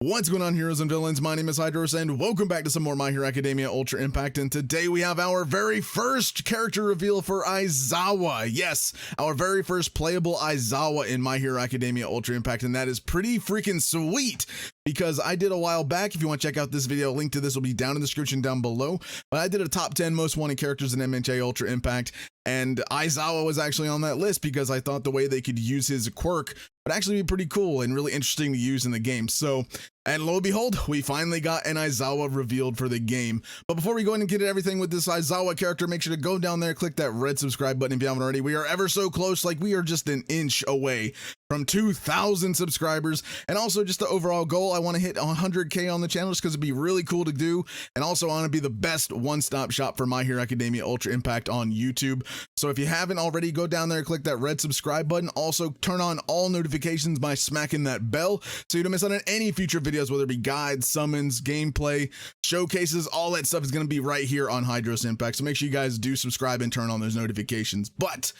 What's going on, heroes and villains? My name is AIZAWA, and welcome back to some more My Hero Academia Ultra Impact. And today we have our very first character reveal for AIZAWA. Yes, our very first playable AIZAWA in My Hero Academia Ultra Impact, and that is pretty freaking sweet because I did a while back. If you want to check out this video, link to this will be down in the description down below. But I did a top 10 most wanted characters in MHA Ultra Impact, and AIZAWA was actually on that list because I thought the way they could use his quirk would actually be pretty cool and really interesting to use in the game. So, and lo and behold, we finally got an AIZAWA revealed for the game. But before we go in and get at everything with this AIZAWA character, make sure to go down there, click that red subscribe button if you haven't already. We are ever so close, like we are just an inch away from 2,000 subscribers. And also just the overall goal, I want to hit 100K on the channel just because it'd be really cool to do. And also I want to be the best one-stop shop for My Hero Academia Ultra Impact on YouTube. So if you haven't already, go down there, click that red subscribe button. Also turn on all notifications by smacking that bell so you don't miss out on any future videos, whether it be guides, summons, gameplay, showcases, all that stuff is going to be right here on Hydros Impact. So make sure you guys do subscribe and turn on those notifications. But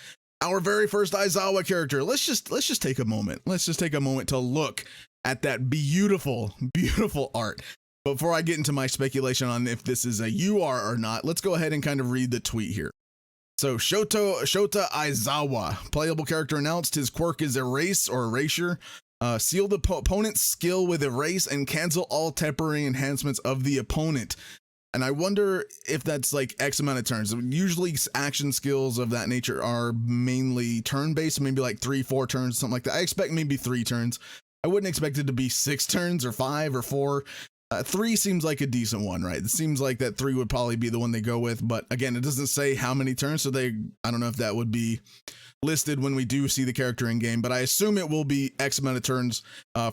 our very first AIZAWA character, let's just take a moment. Let's just take a moment to look at that beautiful, beautiful art. Before I get into my speculation on if this is a UR or not, let's go ahead and kind of read the tweet here. So Shota AIZAWA, playable character announced. His quirk is erase or erasure. Seal the opponent's skill with erase and cancel all temporary enhancements of the opponent. And I wonder if that's like X amount of turns. Usually action skills of that nature are mainly turn-based, maybe like 3-4 turns, something like that. I expect maybe 3 turns. I wouldn't expect it to be 6 turns or 5 or 4. 3 seems like a decent one, right? It seems like that 3 would probably be the one they go with, but again, it doesn't say how many turns, so I don't know if that would be listed when we do see the character in game, but I assume it will be X amount of turns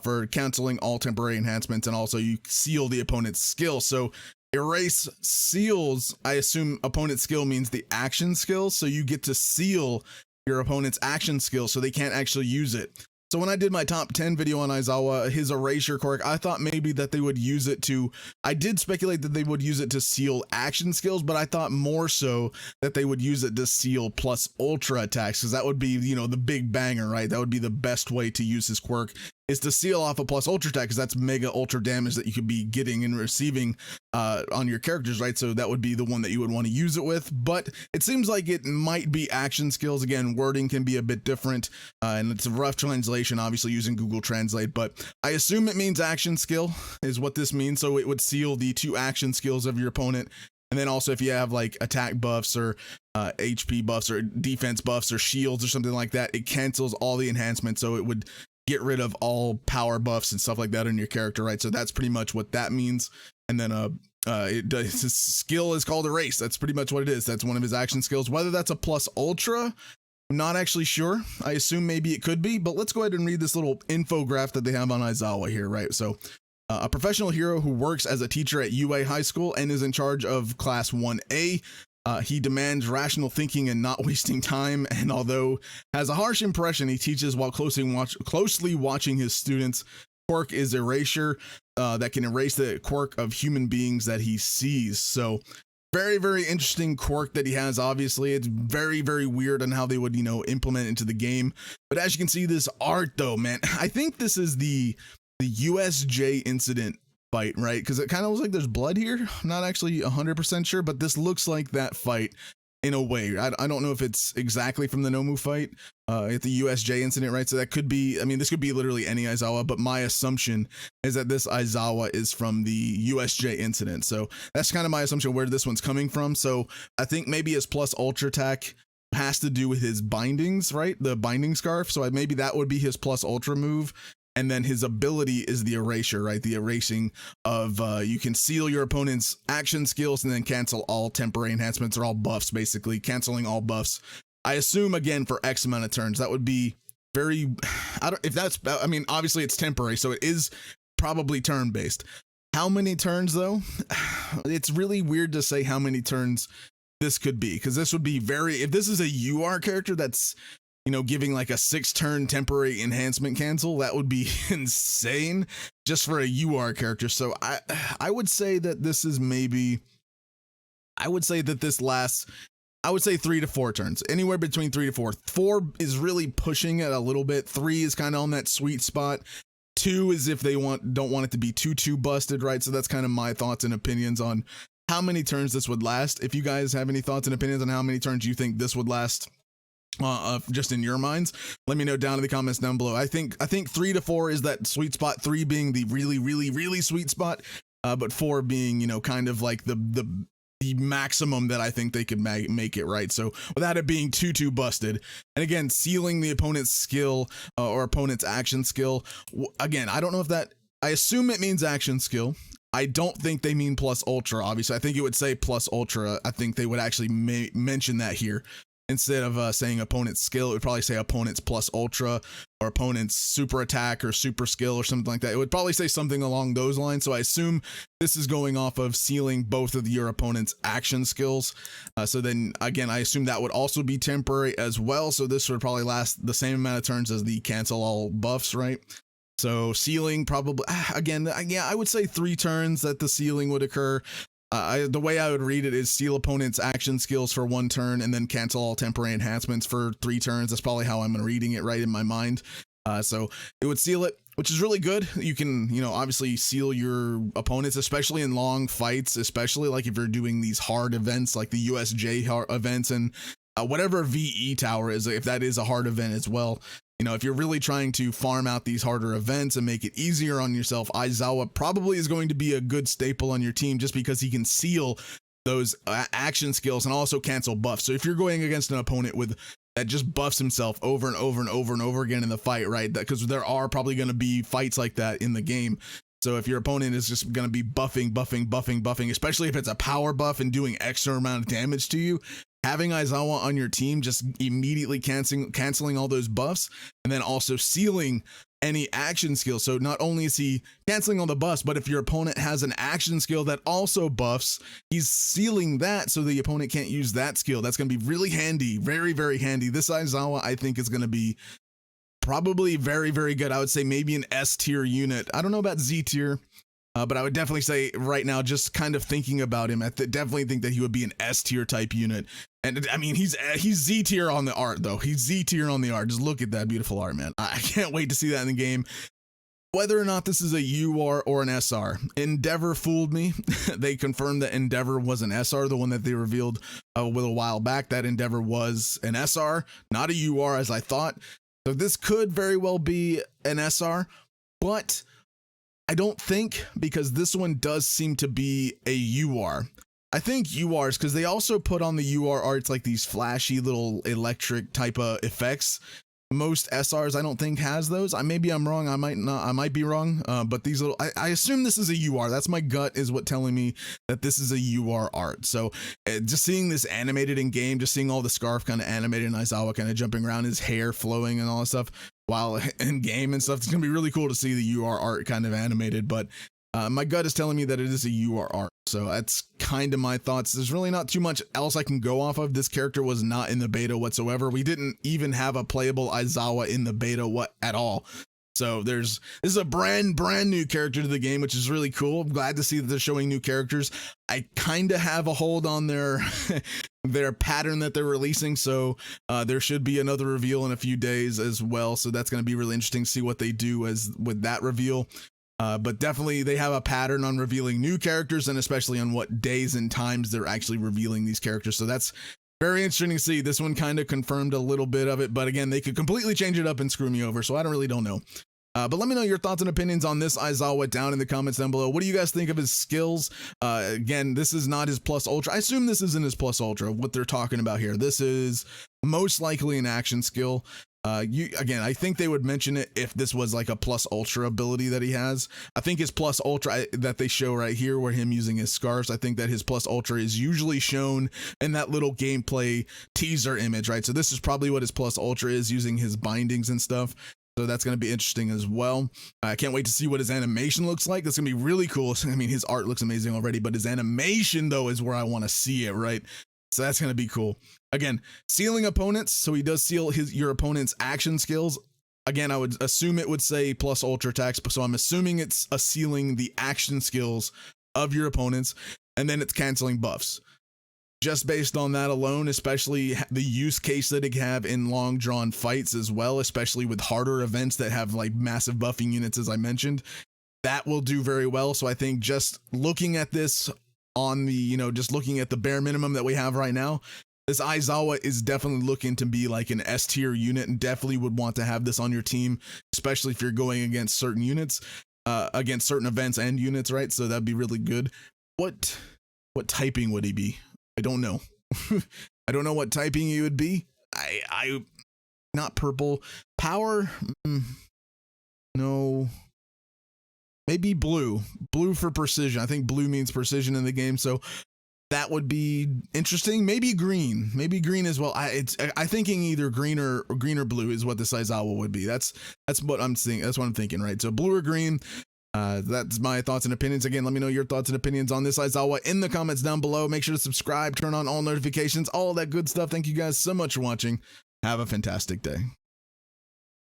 for canceling all temporary enhancements, and also you seal the opponent's skill. So erase seals, I assume opponent skill means the action skill, so you get to seal your opponent's action skill so they can't actually use it. So when I did my top 10 video on AIZAWA, his erasure quirk, I thought maybe that they would use it to, I did speculate that they would use it to seal action skills, but I thought more so that they would use it to seal plus ultra attacks, because that would be, you know, the big banger, right? That would be the best way to use his quirk, is to seal off a plus ultra attack, because that's mega ultra damage that you could be getting and receiving on your characters, right? So that would be the one that you would want to use it with, but it seems like it might be action skills. Again, wording can be a bit different, and it's a rough translation, obviously using Google Translate, but I assume it means action skill is what this means. So it would seal the 2 action skills of your opponent. And then also if you have like attack buffs or HP buffs or defense buffs or shields or something like that, it cancels all the enhancements. So it would get rid of all power buffs and stuff like that in your character, right? So that's pretty much what that means. And then his skill is called erase. That's pretty much what it is. That's one of his action skills. Whether that's a plus ultra, I'm not actually sure. I assume maybe it could be, but let's go ahead and read this little infograph that they have on AIZAWA here, right? So a professional hero who works as a teacher at UA High School and is in charge of class 1A. He demands rational thinking and not wasting time, and although has a harsh impression, he teaches while closely watching his students. Quirk is erasure, that can erase the quirk of human beings that he sees. So very, very interesting quirk that he has. Obviously, it's very, very weird on how they would, you know, implement into the game. But as you can see, this art though, man, I think this is the USJ incident fight, right? Because it kind of looks like there's blood here. I'm not actually 100% sure, but this looks like that fight in a way. I don't know if it's exactly from the Nomu fight at the USJ incident, right? So that could be, I mean, this could be literally any AIZAWA, but my assumption is that this AIZAWA is from the USJ incident. So that's kind of my assumption where this one's coming from. So I think maybe his plus ultra attack has to do with his bindings, right? The binding scarf. So maybe that would be his plus ultra move. And then his ability is the erasure, right? The erasing of, you can seal your opponent's action skills and then cancel all temporary enhancements or all buffs, basically canceling all buffs. I assume again for X amount of turns, that would be very, I mean, obviously it's temporary, so it is probably turn based. How many turns though? It's really weird to say how many turns this could be, because this would be if this is a UR character that's, you know, giving like a 6-turn temporary enhancement cancel, that would be insane just for a UR character. So I would say that this is maybe, I would say that this lasts, I would say 3 to 4 turns, anywhere between 3 to 4. 4 is really pushing it a little bit. 3 is kind of on that sweet spot. 2 is if they don't want it to be too busted, right? So that's kind of my thoughts and opinions on how many turns this would last. If you guys have any thoughts and opinions on how many turns you think this would last, just in your minds, let me know down in the comments down below. I think 3 to 4 is that sweet spot, 3 being the really sweet spot, but 4 being, you know, kind of like the maximum that I think they could make it, right? So without it being too busted. And again, sealing the opponent's skill or opponent's action skill, again, I don't know if that, I assume it means action skill. I don't think they mean plus ultra, obviously. I think it would say plus ultra. I think they would actually mention that here. Instead of saying opponent's skill, it would probably say opponent's plus ultra or opponent's super attack or super skill or something like that. It would probably say something along those lines. So I assume this is going off of sealing both of your opponent's action skills. So then again, I assume that would also be temporary as well. So this would probably last the same amount of turns as the cancel all buffs, right? So sealing probably, again, yeah, I would say 3 turns that the sealing would occur. The way I would read it is seal opponent's action skills for 1 turn and then cancel all temporary enhancements for 3 turns. That's probably how I'm reading it right in my mind. So it would seal it, which is really good. You can, you know, obviously seal your opponents, especially in long fights, especially like if you're doing these hard events like the USJ events and whatever VE tower is, if that is a hard event as well. You know, if you're really trying to farm out these harder events and make it easier on yourself, AIZAWA probably is going to be a good staple on your team just because he can seal those action skills and also cancel buffs. So if you're going against an opponent with that just buffs himself over and over again in the fight, right? Because there are probably going to be fights like that in the game. So if your opponent is just going to be buffing, especially if it's a power buff and doing extra amount of damage to you, having AIZAWA on your team just immediately canceling all those buffs and then also sealing any action skill. So not only is he canceling all the buffs, but if your opponent has an action skill that also buffs, he's sealing that so the opponent can't use that skill. That's going to be really handy, very handy. This AIZAWA I think is going to be probably very good. I would say maybe an S tier unit. I don't know about Z tier. But I would definitely say right now, just kind of thinking about him, I definitely think that he would be an S tier type unit. And I mean, he's Z tier on the art though. He's Z tier on the art. Just look at that beautiful art, man. I can't wait to see that in the game. Whether or not this is a UR or an SR, Endeavor fooled me. They confirmed that Endeavor was an SR, the one that they revealed a little while back. That Endeavor was an SR, not a UR as I thought. So this could very well be an SR, but I don't think, because this one does seem to be a UR. I think URs, because they also put on the UR arts like these flashy little electric type of effects. Most SRs I don't think has those. Maybe I'm wrong. I might be wrong. But these little, I assume this is a UR. That's my gut is what telling me that this is a UR art. So just seeing this animated in game, just seeing all the scarf kind of animated and AIZAWA kind of jumping around, his hair flowing and all that stuff while in game and stuff. It's gonna be really cool to see the UR art kind of animated. But my gut is telling me that it is a UR art. So that's kind of my thoughts. There's really not too much else I can go off of. This character was not in the beta whatsoever. We didn't even have a playable AIZAWA in the beta at all. So this is a brand new character to the game, which is really cool. I'm glad to see that they're showing new characters. I kind of have a hold on their their pattern that they're releasing. So there should be another reveal in a few days as well. So that's going to be really interesting to see what they do with that reveal. But definitely they have a pattern on revealing new characters and especially on what days and times they're actually revealing these characters. So that's very interesting to see. This one kind of confirmed a little bit of it, but again, they could completely change it up and screw me over. So I don't know. But let me know your thoughts and opinions on this AIZAWA down in the comments down below. What do you guys think of his skills? Again, this is not his plus ultra. I assume this isn't his plus ultra, what they're talking about here. This is most likely an action skill. Again, I think they would mention it if this was like a plus ultra ability that he has. I think his plus ultra that they show right here where him using his scarves, I think that his plus ultra is usually shown in that little gameplay teaser image, right? So this is probably what his plus ultra is, using his bindings and stuff. So that's going to be interesting as well. I can't wait to see what his animation looks like. That's going to be really cool. I mean, his art looks amazing already, but his animation though is where I want to see it, right? So that's going to be cool. Again, sealing opponents. So he does seal your opponent's action skills. Again, I would assume it would say plus ultra attacks. So I'm assuming it's a sealing the action skills of your opponents, and then it's canceling buffs. just based on that alone, especially the use case that it have in long drawn fights as well, especially with harder events that have like massive buffing units, as I mentioned, that will do very well. So I think just looking at this on the, you know, just looking at the bare minimum that we have right now, this AIZAWA is definitely looking to be like an S tier unit, and definitely would want to have this on your team, especially if you're going against certain units, against certain events and units, right? So that'd be really good. What typing would he be? I don't know. I don't know what typing he would be. I not purple. Power? No. Maybe blue. Blue for precision. I think blue means precision in the game, so that would be interesting. Maybe green. Maybe green as well. I'm thinking either green or blue is what this AIZAWA would be. That's what I'm thinking. That's what I'm thinking, right? So blue or green. That's my thoughts and opinions. Again, let me know your thoughts and opinions on this AIZAWA in the comments down below. Make sure to subscribe, turn on all notifications, all that good stuff. Thank you guys so much for watching. Have a fantastic day.